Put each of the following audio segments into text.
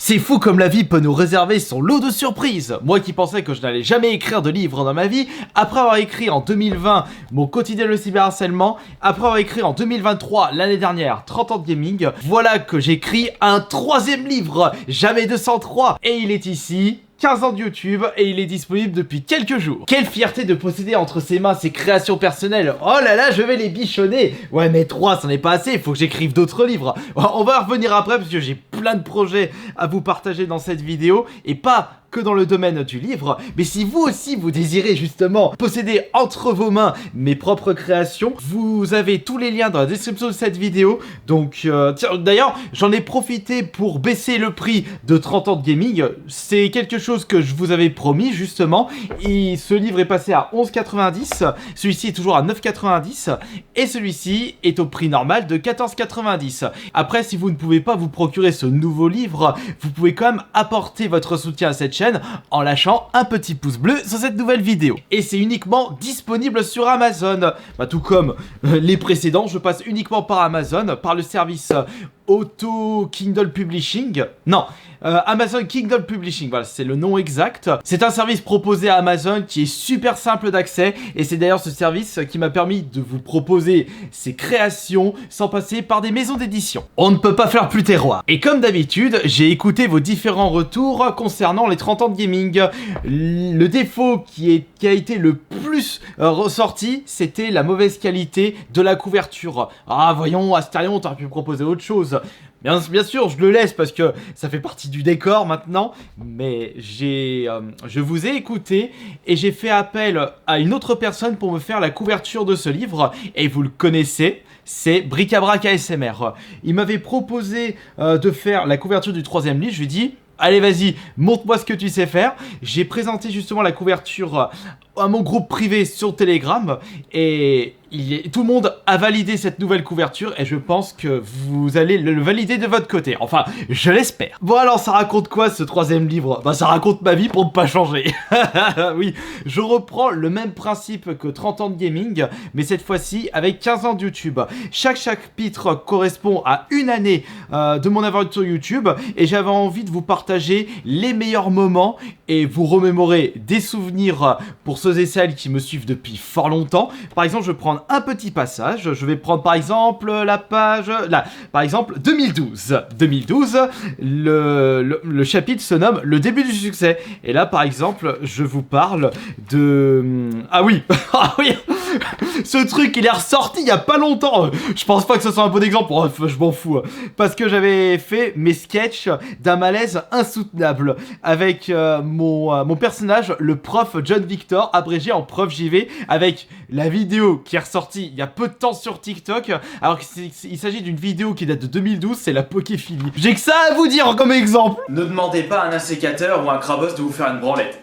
C'est fou comme la vie peut nous réserver son lot de surprises. Moi qui pensais que je n'allais jamais écrire de livre dans ma vie, après avoir écrit en 2020 mon quotidien de cyberharcèlement, après avoir écrit en 2023 l'année dernière 30 ans de gaming, voilà que j'écris un troisième livre, Jamais 203, et il est ici. 15 ans de YouTube et il est disponible depuis quelques jours. Quelle fierté de posséder entre ses mains ses créations personnelles. Oh là là, je vais les bichonner. Ouais mais 3 c'en est pas assez, il faut que j'écrive d'autres livres. On va revenir après parce que j'ai plein de projets à vous partager dans cette vidéo et pas que dans le domaine du livre, mais si vous aussi vous désirez justement posséder entre vos mains mes propres créations, vous avez tous les liens dans la description de cette vidéo. Donc d'ailleurs j'en ai profité pour baisser le prix de 30 ans de gaming. C'est quelque chose que je vous avais promis justement, et ce livre est passé à 11,90, celui-ci est toujours à 9,90 et celui-ci est au prix normal de 14,90. Après, si vous ne pouvez pas vous procurer ce nouveau livre, vous pouvez quand même apporter votre soutien à cette chaîne en lâchant un petit pouce bleu sur cette nouvelle vidéo. Et c'est uniquement disponible sur Amazon. Bah, tout comme les précédents, je passe uniquement par Amazon, par le service Auto Kindle Publishing. Non, Amazon Kindle Publishing, voilà, c'est le nom exact. C'est un service proposé à Amazon qui est super simple d'accès et c'est d'ailleurs ce service qui m'a permis de vous proposer ces créations sans passer par des maisons d'édition. On ne peut pas faire plus terroir. Et comme d'habitude, j'ai écouté vos différents retours concernant les 30 ans de gaming. Le défaut qui a été le plus ressorti, c'était la mauvaise qualité de la couverture. Ah voyons, Astérion, t'aurais pu proposer autre chose. Bien sûr, je le laisse parce que ça fait partie du décor maintenant, mais je vous ai écouté et j'ai fait appel à une autre personne pour me faire la couverture de ce livre, et vous le connaissez, c'est Bric-à-Brac ASMR. Il m'avait proposé de faire la couverture du troisième livre, je lui ai dit... Allez vas-y, montre-moi ce que tu sais faire. J'ai présenté justement la couverture à mon groupe privé sur Telegram et tout le monde a validé cette nouvelle couverture et je pense que vous allez le valider de votre côté. Enfin, je l'espère. Bon alors, ça raconte quoi ce troisième livre? Bah ça raconte ma vie pour ne pas changer. Oui, je reprends le même principe que 30 ans de gaming, mais cette fois-ci avec 15 ans de YouTube. Chaque chapitre correspond à une année de mon aventure YouTube et j'avais envie de vous partager les meilleurs moments et vous remémorer des souvenirs pour ceux et celles qui me suivent depuis fort longtemps. Par exemple, je vais prendre un petit passage. Je vais prendre par exemple la page... Là, par exemple 2012. 2012, le chapitre se nomme Le début du succès. Et là, par exemple, je vous parle de... Ah oui. Ah oui. Ce truc, il est ressorti il y a pas longtemps. Je pense pas que ce soit un bon exemple. Bref, je m'en fous. Parce que j'avais fait mes sketchs d'un malaise insoutenable avec mon personnage, le prof John Victor, abrégé en prof JV, avec la vidéo qui est ressortie il y a peu de temps sur TikTok. Alors qu'il s'agit d'une vidéo qui date de 2012, c'est la Poképhilie. J'ai que ça à vous dire comme exemple. Ne demandez pas à un insécateur ou à un crabos de vous faire une branlette.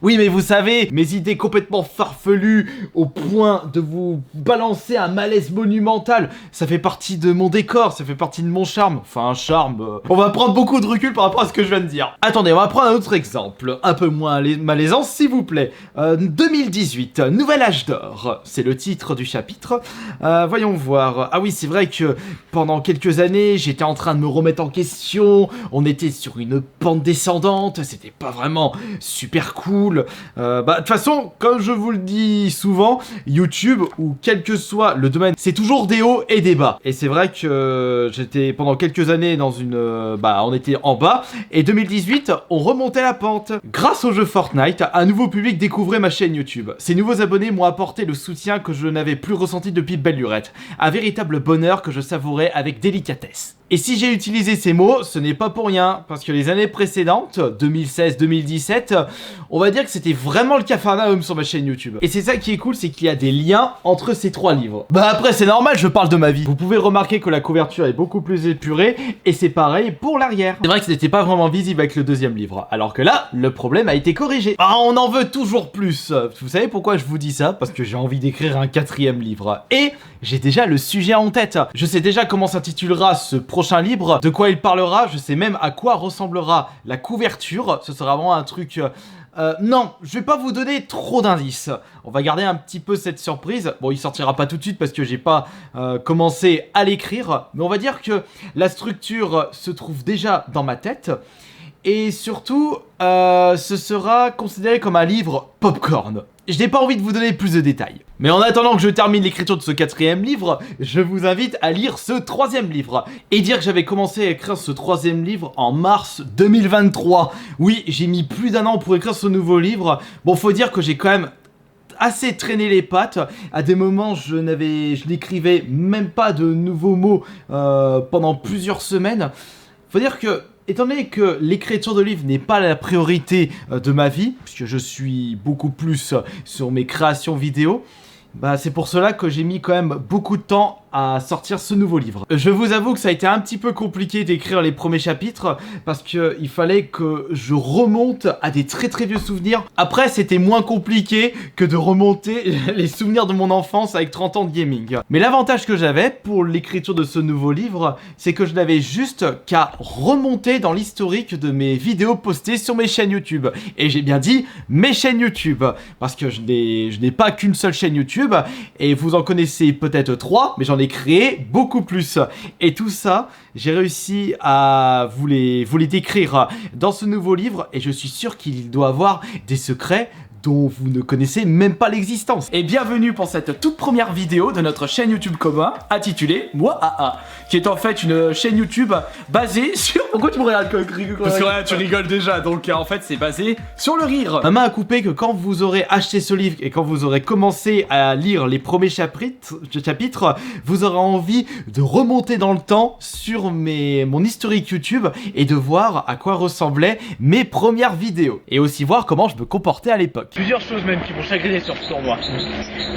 Oui, mais vous savez, mes idées complètement farfelues au point de vous balancer un malaise monumental, ça fait partie de mon décor, ça fait partie de mon charme. Enfin, un charme... On va prendre beaucoup de recul par rapport à ce que je viens de dire. Attendez, on va prendre un autre exemple, un peu moins malaisant, s'il vous plaît. 2018, Nouvel âge d'or, c'est le titre du chapitre. Voyons voir. Ah oui, c'est vrai que pendant quelques années, j'étais en train de me remettre en question, on était sur une pente descendante, c'était pas vraiment super cool. De toute façon, comme je vous le dis souvent, YouTube, ou quel que soit le domaine, c'est toujours des hauts et des bas. Et c'est vrai que j'étais pendant quelques années dans une... on était en bas, et 2018, on remontait la pente. Grâce au jeu Fortnite, un nouveau public découvrait ma chaîne YouTube. Ces nouveaux abonnés m'ont apporté le soutien que je n'avais plus ressenti depuis belle lurette. Un véritable bonheur que je savourais avec délicatesse. Et si j'ai utilisé ces mots, ce n'est pas pour rien, parce que les années précédentes, 2016-2017, on va dire que c'était vraiment le capharnaüm sur ma chaîne YouTube. Et c'est ça qui est cool, c'est qu'il y a des liens entre ces trois livres. Bah après, c'est normal, je parle de ma vie. Vous pouvez remarquer que la couverture est beaucoup plus épurée, et c'est pareil pour l'arrière. C'est vrai que ce n'était pas vraiment visible avec le deuxième livre, alors que là, le problème a été corrigé. Ah, on en veut toujours plus. Vous savez pourquoi je vous dis ça? Parce que j'ai envie d'écrire un quatrième livre. Et j'ai déjà le sujet en tête. Je sais déjà comment s'intitulera ce prochain livre, de quoi il parlera, je sais même à quoi ressemblera la couverture. Ce sera vraiment un truc... non, je vais pas vous donner trop d'indices. On va garder un petit peu cette surprise. Bon, il sortira pas tout de suite parce que j'ai pas commencé à l'écrire. Mais on va dire que la structure se trouve déjà dans ma tête. Et surtout, ce sera considéré comme un livre popcorn. Je n'ai pas envie de vous donner plus de détails. Mais en attendant que je termine l'écriture de ce 4e livre, je vous invite à lire ce 3e livre. Et dire que j'avais commencé à écrire ce 3e livre en mars 2023. Oui, j'ai mis plus d'1 an pour écrire ce nouveau livre. Bon, faut dire que j'ai quand même assez traîné les pattes. À des moments, je n'écrivais même pas de nouveaux mots pendant plusieurs semaines. Faut dire que, étant donné que l'écriture de livres n'est pas la priorité de ma vie, puisque je suis beaucoup plus sur mes créations vidéo, bah c'est pour cela que j'ai mis quand même beaucoup de temps à sortir ce nouveau livre. Je vous avoue que ça a été un petit peu compliqué d'écrire les premiers chapitres parce qu'il fallait que je remonte à des très vieux souvenirs. Après, c'était moins compliqué que de remonter les souvenirs de mon enfance avec 30 ans de gaming. Mais l'avantage que j'avais pour l'écriture de ce nouveau livre, c'est que je n'avais juste qu'à remonter dans l'historique de mes vidéos postées sur mes chaînes YouTube. Et j'ai bien dit mes chaînes YouTube, parce que je n'ai pas qu'une seule chaîne YouTube, et vous en connaissez peut-être 3, mais j'en ai créé beaucoup plus. Et tout ça, j'ai réussi à vous les décrire dans ce nouveau livre, et je suis sûr qu'il doit avoir des secrets dont vous ne connaissez même pas l'existence. Et bienvenue pour cette toute première vidéo de notre chaîne YouTube commun, intitulée Moi AA, qui est en fait une chaîne YouTube basée sur... Pourquoi tu me regardes comme Parce que ouais, tu rigoles déjà, donc en fait c'est basé sur le rire. Ma main a coupé que quand vous aurez acheté ce livre et quand vous aurez commencé à lire les premiers chapitres, vous aurez envie de remonter dans le temps sur mon historique YouTube et de voir à quoi ressemblaient mes premières vidéos. Et aussi voir comment je me comportais à l'époque. Plusieurs choses même qui vont chagriner sur ce tournoi.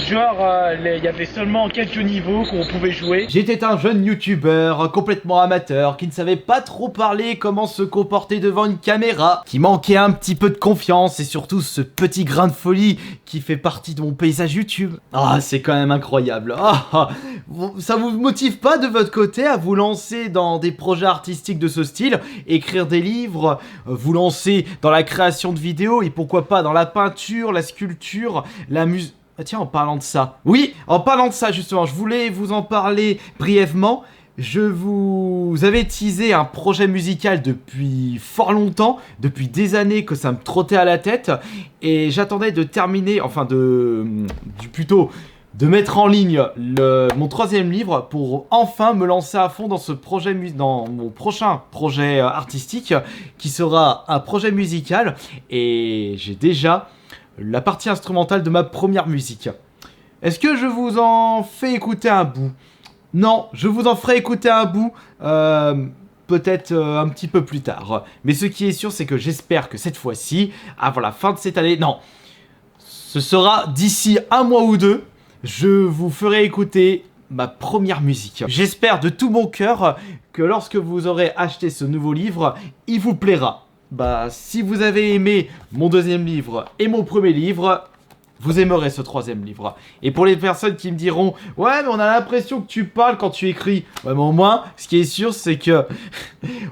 Genre, il y avait seulement quelques niveaux qu'on pouvait jouer. J'étais un jeune youtubeur complètement amateur qui ne savait pas trop parler, comment se comporter devant une caméra, qui manquait un petit peu de confiance et surtout ce petit grain de folie qui fait partie de mon paysage YouTube. Ah, c'est quand même incroyable. Ah, ça vous motive pas de votre côté à vous lancer dans des projets artistiques de ce style, écrire des livres, vous lancer dans la création de vidéos et pourquoi pas dans la peinture, la sculpture, la musique. Ah tiens, en parlant de ça. Oui, en parlant de ça justement, je voulais vous en parler brièvement. Je vous avais teasé un projet musical depuis fort longtemps, depuis des années que ça me trottait à la tête. Et j'attendais de terminer, enfin plutôt de mettre en ligne mon 3e livre pour enfin me lancer à fond dans ce projet, dans mon prochain projet artistique qui sera un projet musical. Et j'ai déjà la partie instrumentale de ma première musique. Est-ce que je vous en fais écouter un bout? Non, je vous en ferai écouter un bout, peut-être un petit peu plus tard. Mais ce qui est sûr, c'est que j'espère que cette fois-ci, avant la fin de cette année, non, ce sera d'ici 1 mois ou 2, je vous ferai écouter ma première musique. J'espère de tout mon cœur que lorsque vous aurez acheté ce nouveau livre, il vous plaira. Bah, si vous avez aimé mon 2e livre et mon 1er livre, vous aimerez ce 3e livre. Et pour les personnes qui me diront « Ouais, mais on a l'impression que tu parles quand tu écris. » Ouais, mais au moins, ce qui est sûr, c'est que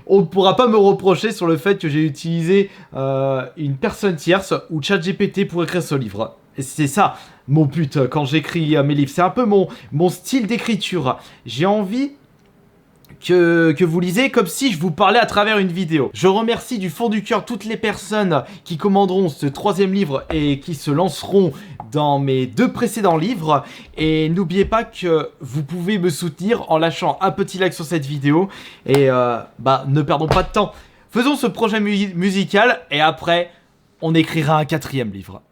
on ne pourra pas me reprocher sur le fait que j'ai utilisé une personne tierce ou ChatGPT pour écrire ce livre. Et c'est ça mon but quand j'écris mes livres. C'est un peu mon style d'écriture. J'ai envie que vous lisez comme si je vous parlais à travers une vidéo. Je remercie du fond du cœur toutes les personnes qui commanderont ce 3e livre et qui se lanceront dans mes 2 précédents livres. Et n'oubliez pas que vous pouvez me soutenir en lâchant un petit like sur cette vidéo. Et ne perdons pas de temps. Faisons ce projet musical et après, on écrira un 4e livre.